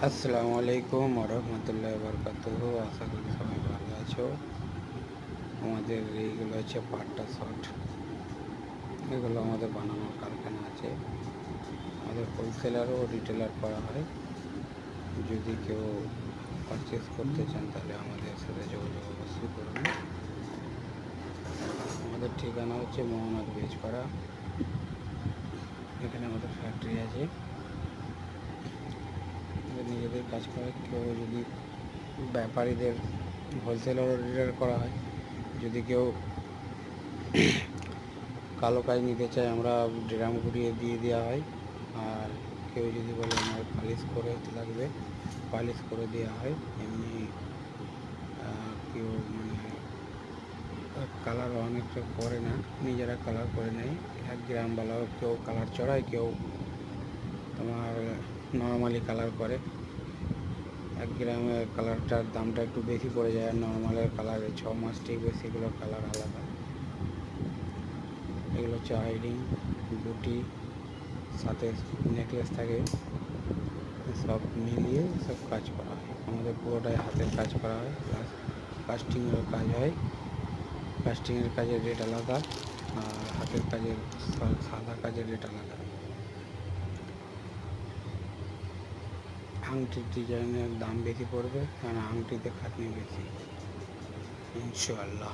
আসসালামু আলাইকুম ওরহমতুল্লাহি বারাকাতুহু। আশা করি সবাই ভালো আছো। আমাদের এইগুলো হচ্ছে পাট্টা শট, এগুলো আমাদের বানানোর কারখানা আছে। আমাদের হোলসেলার ও রিটেলার করা হয়। যদি কেউ পারচেস করতে চান তাহলে আমাদের সাথে যোগাযোগ অবশ্যই করবেন। আমাদের ঠিকানা হচ্ছে মোহাম্মদ বেজপাড়া। এখানে আমাদের ফ্যাক্টরি আছে, আমাদের নিজেদের কাজ করে। কেউ যদি ব্যাপারীদের হোলসেলার ও রিটেলার করা হয়, যদি কেউ কালো কাজ নিতে চাই আমরা ড্রাম ঘুরিয়ে দিয়ে দেওয়া হয়। আর কেউ যদি বলে আমার পালিশ করে লাগবে, পালিশ করে দেওয়া হয়। এমনি কেউ মানে কালার অনেকটা করে না, নিজেরা কালার করে নেয়। 1 গ্রামওয়ালাও কেউ কালার চড়ায়, কেউ তোমার নর্মালি কালার করে। 1 গ্রামের কালারটার দামটা একটু বেশি পড়ে যায়, আর নর্মালের কালারে 6 মাস টিকবে, সেগুলোর কালার আলাদা। এগুলো হচ্ছে আইরিং, বুটি, সাথে নেকলেস থাকে, সব মিলিয়ে সব কাজ করা হয়। আমাদের পুরোটাই হাতের কাজ করা হয়, প্লাস কাস্টিংয়েরও কাজ হয়। কাস্টিংয়ের কাজের রেট আলাদা, আর হাতের কাজের সাদা কাজের রেট আলাদা। আংটির ডিজাইনের দাম বেশি পড়বে, কারণ আংটিতে খাটনি বেশি, ইনশাআল্লাহ।